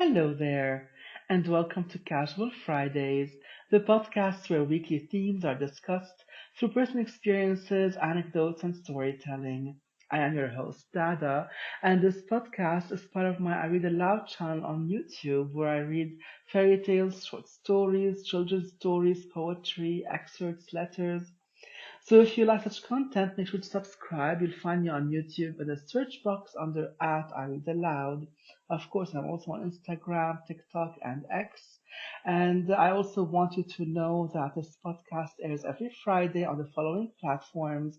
Hello there, and welcome to Casual Fridays, the podcast where weekly themes are discussed through personal experiences, anecdotes, and storytelling. I am your host, Dada, and this podcast is part of my I Read Aloud channel on YouTube, where I read fairy tales, short stories, children's stories, poetry, excerpts, letters, so if you like such content, make sure to subscribe. You'll find me on YouTube in the search box under at I Read Aloud. Of course, I'm also on Instagram, TikTok, and X. And I also want you to know that this podcast airs every Friday on the following platforms: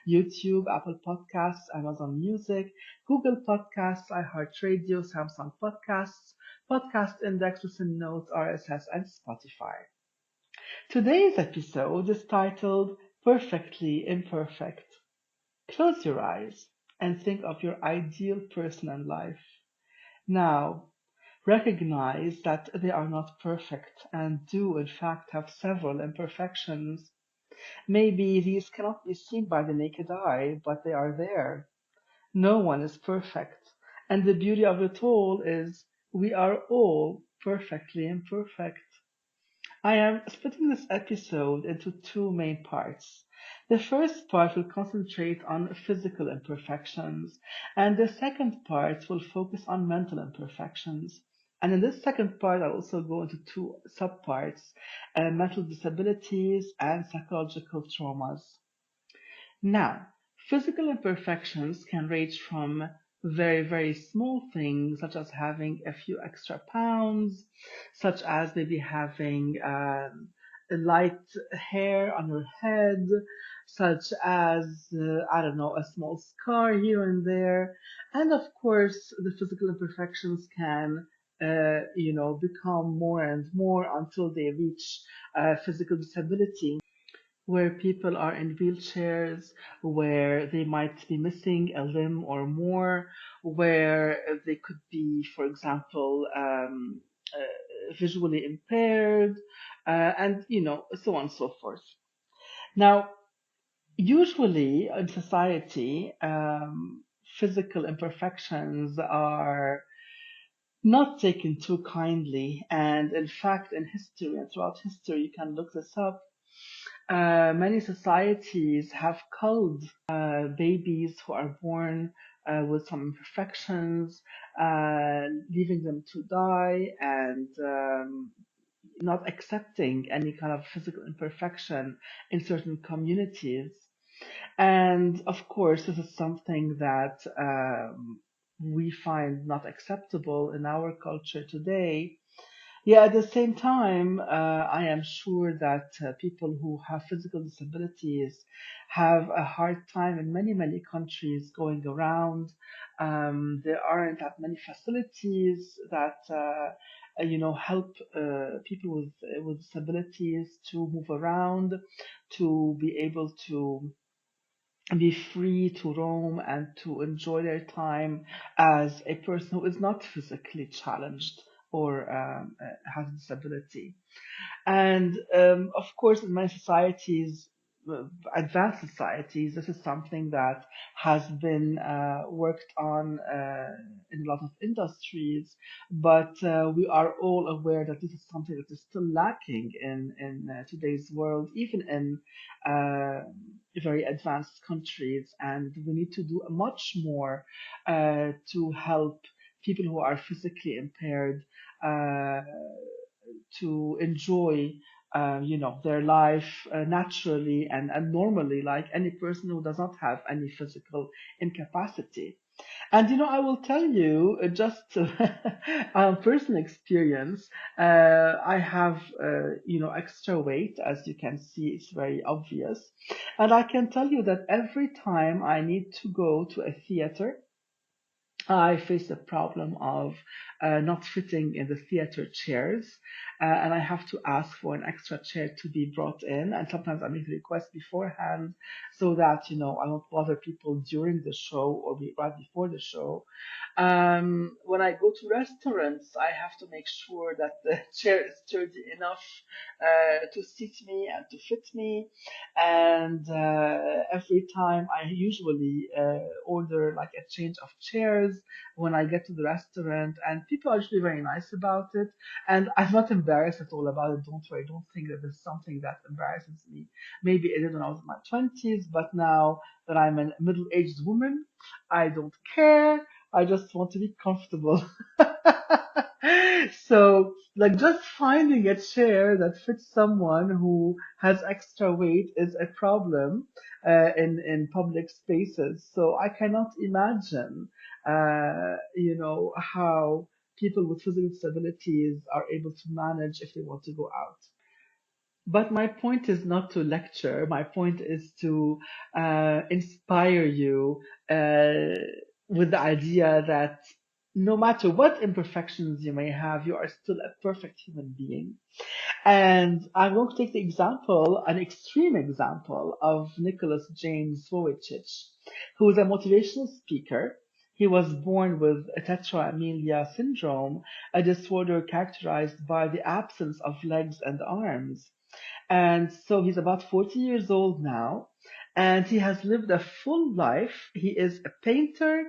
YouTube, Apple Podcasts, Amazon Music, Google Podcasts, iHeartRadio, Samsung Podcasts, Podcast Index, Listen Notes, RSS, and Spotify. Today's episode is titled Perfectly Imperfect. Close your eyes and think of your ideal person in life. Now, recognize that they are not perfect and do, in fact, have several imperfections. Maybe these cannot be seen by the naked eye, but they are there. No one is perfect. And the beauty of it all is we are all perfectly imperfect. I am splitting this episode into two main parts. The first part will concentrate on physical imperfections, and the second part will focus on mental imperfections. And in this second part, I'll also go into two subparts: mental disabilities and psychological traumas. Now, physical imperfections can range from very, very small things, such as having a few extra pounds, such as maybe having a light hair on your head, such as, I don't know, a small scar here and there. And of course, the physical imperfections can, become more and more until they reach physical disability where people are in wheelchairs, where they might be missing a limb or more, where they could be, for example, visually impaired, and so on and so forth. Now, usually in society, physical imperfections are not taken too kindly, and in fact, in history and throughout history, you can look this up. Many societies have culled babies who are born with some imperfections, leaving them to die and not accepting any kind of physical imperfection in certain communities. And of course, this is something that we find not acceptable in our culture today. Yeah, at the same time, I am sure that people who have physical disabilities have a hard time in many, many countries going around. There aren't that many facilities that help people with disabilities to move around, to be able to be free to roam and to enjoy their time as a person who is not physically challenged or has a disability. And of course, in many societies, advanced societies, this is something that has been worked on in a lot of industries. But we are all aware that this is something that is still lacking in today's world, even in uh, very advanced countries. And we need to do much more to help people who are physically impaired uh, to enjoy their life naturally and normally like any person who does not have any physical incapacity. And I will tell you just personal experience. I have extra weight, as you can see, it's very obvious, and I can tell you that every time I need to go to a theater, I face the problem of not fitting in the theater chairs, and I have to ask for an extra chair to be brought in. And sometimes I make the request beforehand so that I won't bother people during the show or right before the show. When I go to restaurants, I have to make sure that the chair is sturdy enough to seat me and to fit me. And every time I usually order like a change of chairs, when I get to the restaurant, and people are usually very nice about it. And I'm not embarrassed at all about it. Don't worry, don't think that there's something that embarrasses me. Maybe it did when I was in my 20s, but now that I'm a middle-aged woman, I don't care. I just want to be comfortable. So, like, just finding a chair that fits someone who has extra weight is a problem in public spaces. So I cannot imagine, how people with physical disabilities are able to manage if they want to go out. But my point is not to lecture. My point is to inspire you uh, with the idea that no matter what imperfections you may have, you are still a perfect human being. And I'm going to take the example, an extreme example of Nicholas James Vujicic, who is a motivational speaker. He was born with tetraamelia syndrome, a disorder characterized by the absence of legs and arms. And so he's about 40 years old now, and he has lived a full life. He is a painter,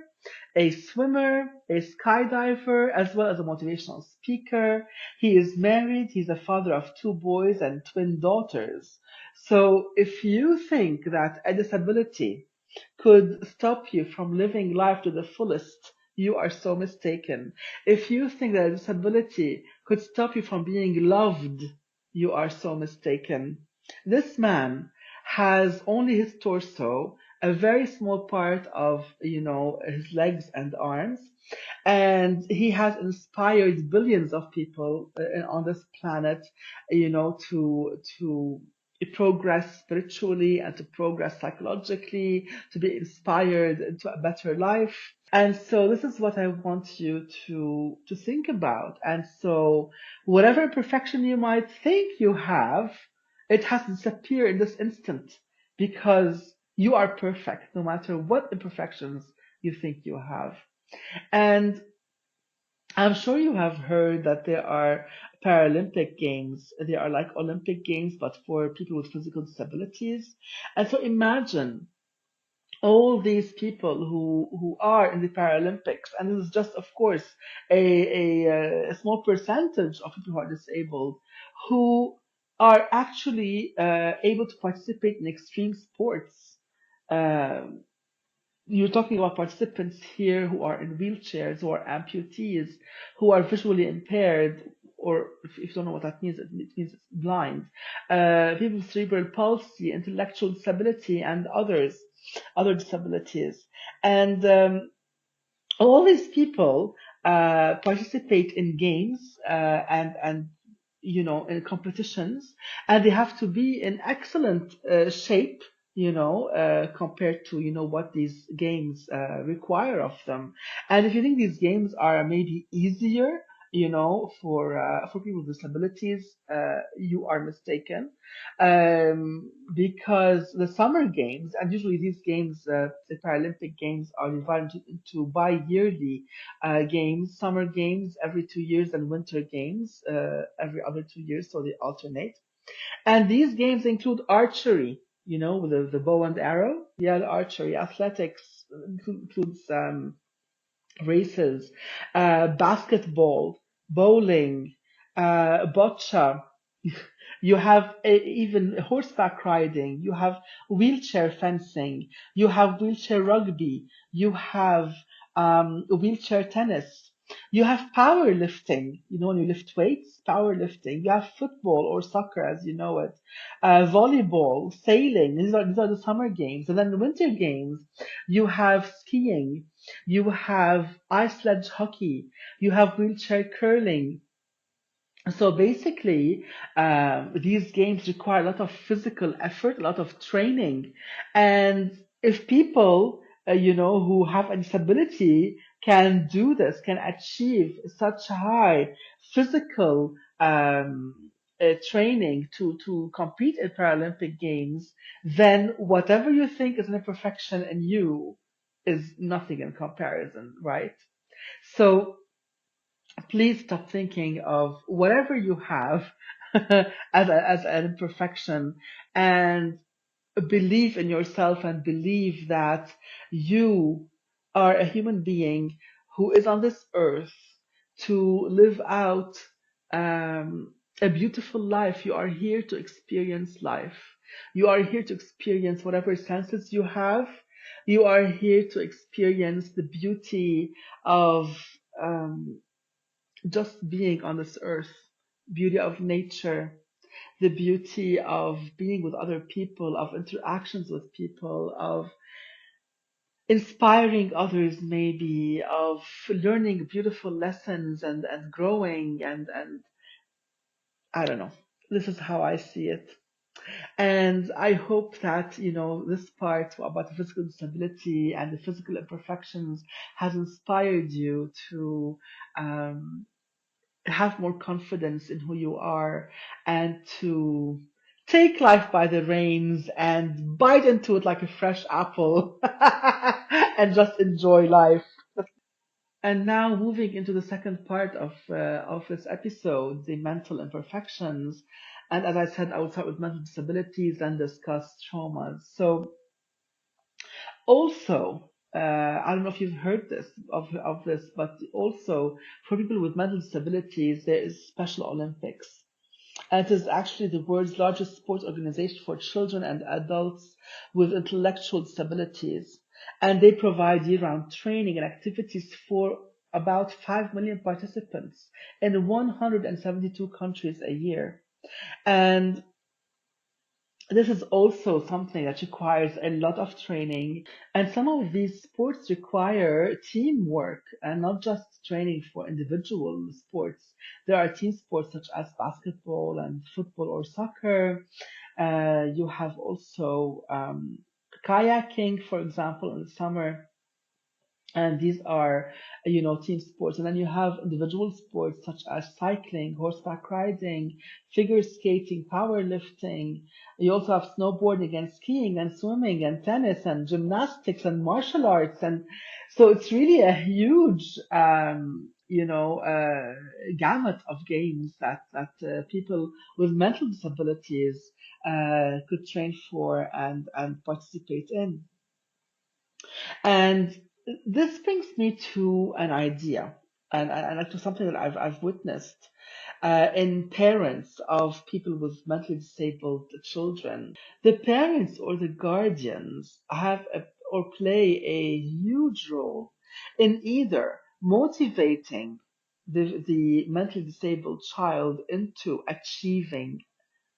a swimmer, a skydiver, as well as a motivational speaker. He is married. He's a father of two boys and twin daughters. So if you think that a disability could stop you from living life to the fullest, you are so mistaken. If you think that a disability could stop you from being loved, you are so mistaken. This man has only his torso, a very small part of, his legs and arms, and he has inspired billions of people on this planet, to progress spiritually and to progress psychologically, to be inspired into a better life. And so this is what I want you to think about. And so whatever imperfection you might think you have, it has to disappear in this instant because you are perfect no matter what imperfections you think you have. And I'm sure you have heard that there are Paralympic Games. They are like Olympic Games, but for people with physical disabilities. And so imagine all these people who are in the Paralympics, and this is just, of course, a small percentage of people who are disabled, who are actually able to participate in extreme sports. Um, you're talking about participants here who are in wheelchairs, who are amputees, who are visually impaired, or if you don't know what that means, it means it's blind. People with cerebral palsy, intellectual disability, and other disabilities. And all these people participate in games and in competitions, and they have to be in excellent shape, compared to what these games require of them. And if you think these games are maybe easier, for people with disabilities, you are mistaken, because the summer games, and usually these games, the Paralympic games, are divided into bi-yearly games, summer games every 2 years and winter games every other 2 years, so they alternate. And these games include archery, with the bow and arrow. Yeah, the archery, athletics includes races, basketball, bowling, boccia. You have even horseback riding. You have wheelchair fencing. You have wheelchair rugby. You have wheelchair tennis. You have powerlifting. When you lift weights, powerlifting. You have football or soccer, as you know it. Volleyball, sailing. These are the summer games. And then the winter games, you have skiing. You have ice sledge hockey. You have wheelchair curling. So basically, these games require a lot of physical effort, a lot of training. And if people, who have a disability can do this, can achieve such high physical training to compete in Paralympic Games, then whatever you think is an imperfection in you is nothing in comparison, right? So please stop thinking of whatever you have as an imperfection, and believe in yourself and believe that you are a human being who is on this earth to live out a beautiful life. You are here to experience life. You are here to experience whatever senses you have. You are here to experience the beauty of um, just being on this earth, beauty of nature, the beauty of being with other people, of interactions with people, of inspiring others, maybe, of learning beautiful lessons and growing and I don't know. This is how I see it. And I hope that, this part about the physical disability and the physical imperfections has inspired you to um, have more confidence in who you are and to take life by the reins and bite into it like a fresh apple and just enjoy life. And now moving into the second part of this episode, the mental imperfections. And as I said, I will start with mental disabilities and discuss traumas. So also, I don't know if you've heard of this, but also for people with mental disabilities, there is Special Olympics. And it is actually the world's largest sports organization for children and adults with intellectual disabilities. And they provide year round training and activities for about 5 million participants in 172 countries a year. And this is also something that requires a lot of training. And some of these sports require teamwork and not just training for individual sports. There are team sports such as basketball and football or soccer. You have also kayaking, for example, in the summer, and these are team sports. And then you have individual sports such as cycling, horseback riding, figure skating, powerlifting. You also have snowboarding and skiing and swimming and tennis and gymnastics and martial arts. And so it's really a huge gamut of games that people with mental disabilities could train for and participate in. And this brings me to an idea and to something that I've witnessed in parents of people with mentally disabled children. The parents or the guardians have or play a huge role in either motivating the mentally disabled child into achieving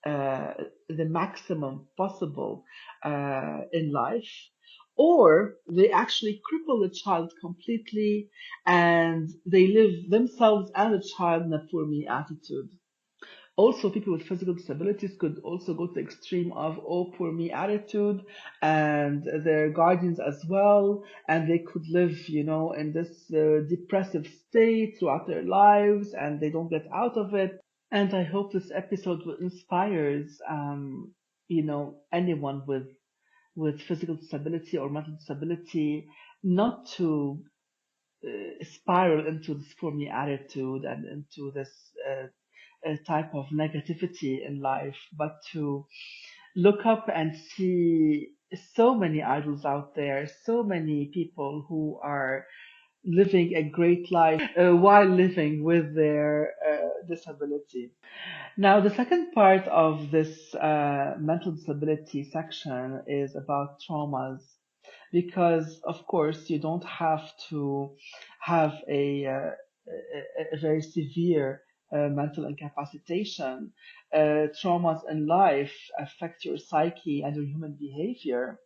uh, the maximum possible in life, or they actually cripple the child completely and they live themselves and the child in a poor me attitude. Also, people with physical disabilities could also go to the extreme of oh poor me attitude and their guardians as well, and they could live, in this depressive state throughout their lives and they don't get out of it. And I hope this episode will inspires anyone with physical disability or mental disability not to spiral into this for me attitude and into this type of negativity in life, but to look up and see so many idols out there, so many people who are living a great life while living with their disability. Now, the second part of this mental disability section is about traumas, because, of course, you don't have to have a very severe mental incapacitation. Traumas in life affect your psyche and your human behavior,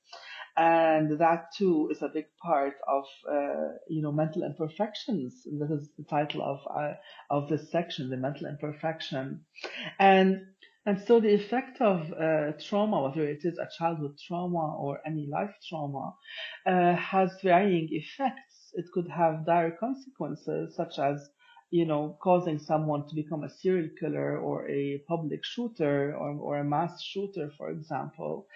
and that too is a big part of mental imperfections. And this is the title of this section, the mental imperfection. And so the effect of trauma, whether it is a childhood trauma or any life trauma, has varying effects. It could have dire consequences, such as causing someone to become a serial killer or a public shooter or a mass shooter, for example.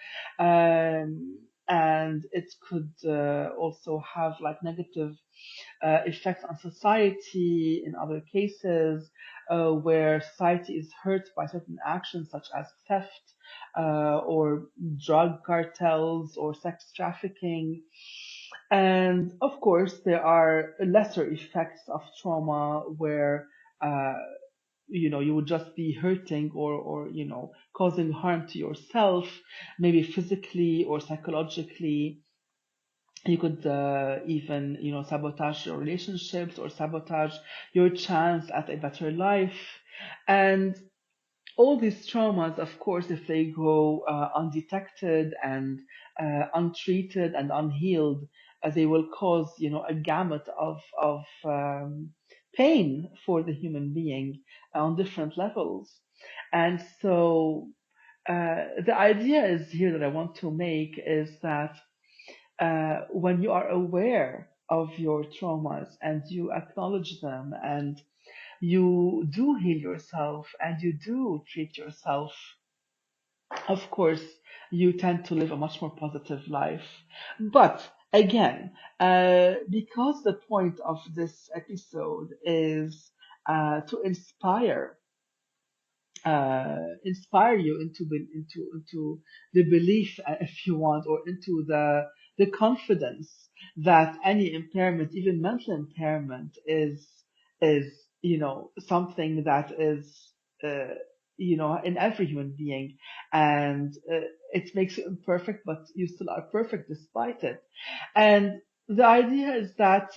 And it could also have like negative effects on society in other cases, where society is hurt by certain actions such as theft or drug cartels or sex trafficking. And of course, there are lesser effects of trauma where uh, you would just be hurting or causing harm to yourself, maybe physically or psychologically. You could even sabotage your relationships or sabotage your chance at a better life. And all these traumas, of course, if they go undetected and untreated and unhealed, they will cause, a gamut of pain for the human being on different levels. And so the idea is here that I want to make is that when you are aware of your traumas and you acknowledge them and you do heal yourself and you do treat yourself, of course, you tend to live a much more positive life. But again, because the point of this episode is to inspire you into the belief, if you want, or into the confidence that any impairment, even mental impairment, is something that is uh, in every human being, and it makes you imperfect, but you still are perfect despite it. And the idea is that,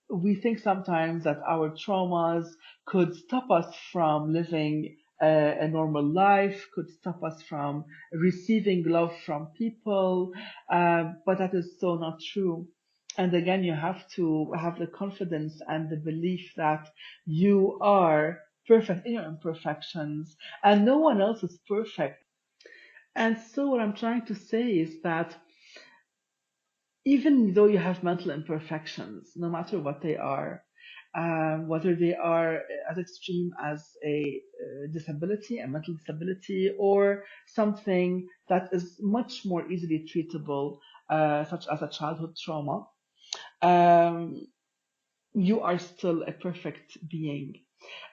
we think sometimes that our traumas could stop us from living a normal life, could stop us from receiving love from people, but that is so not true. And again, you have to have the confidence and the belief that you are perfect in your imperfections, and no one else is perfect. And so, what I'm trying to say is that even though you have mental imperfections, no matter what they are, whether they are as extreme as a disability, a mental disability, or something that is much more easily treatable, such as a childhood trauma, um, you are still a perfect being.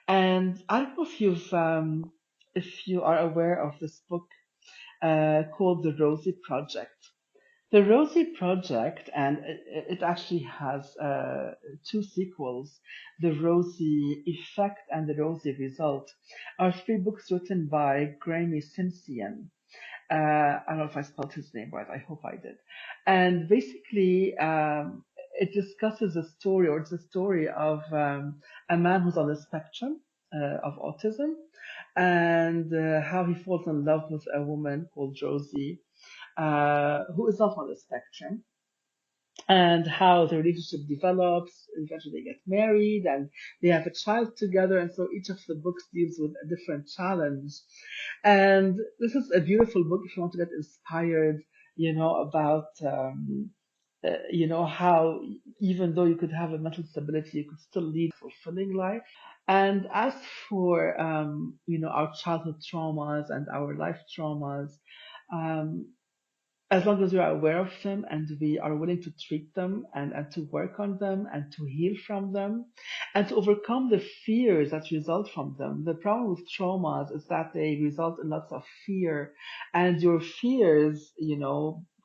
And I don't know if you are aware of this book called The Rosie Project. The Rosie Project, and it actually has two sequels, The Rosie Effect and The Rosie Result, are three books written by Graeme Simsion. I don't know if I spelled his name right. I hope I did. And basically, it discusses a story, or it's a story of a man who's on the spectrum of autism, and how he falls in love with a woman called Rosie, who is not on the spectrum, and how the relationship develops. Eventually, they get married and they have a child together. And so each of the books deals with a different challenge. And this is a beautiful book if you want to get inspired, about how even though you could have a mental disability, you could still lead a fulfilling life. And as for our childhood traumas and our life traumas, um, as long as we are aware of them and we are willing to treat them and to work on them and to heal from them and to overcome the fears that result from them. The problem with traumas is that they result in lots of fear, and your fears,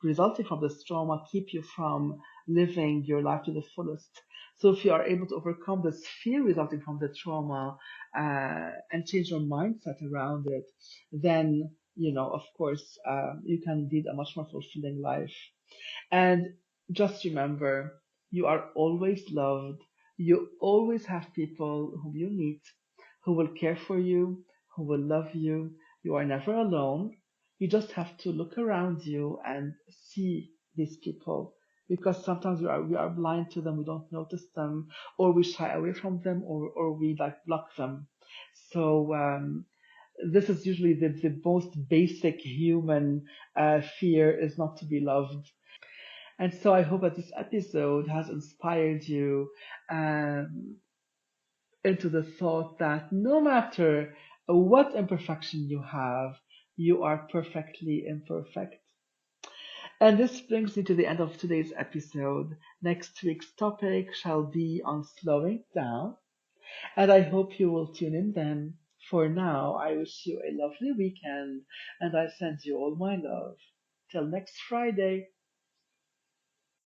resulting from this trauma, keep you from living your life to the fullest. So if you are able to overcome this fear resulting from the trauma and change your mindset around it, then of course, you can lead a much more fulfilling life. And just remember, you are always loved. You always have people whom you meet who will care for you, who will love you. You are never alone. You just have to look around you and see these people, because sometimes we are blind to them, we don't notice them, or we shy away from them, or we like block them. So this is usually the most basic human fear, is not to be loved. And so I hope that this episode has inspired you um, into the thought that no matter what imperfection you have, you are perfectly imperfect. And this brings me to the end of today's episode. Next week's topic shall be on slowing down, and I hope you will tune in then. For now, I wish you a lovely weekend, and I send you all my love. Till next Friday.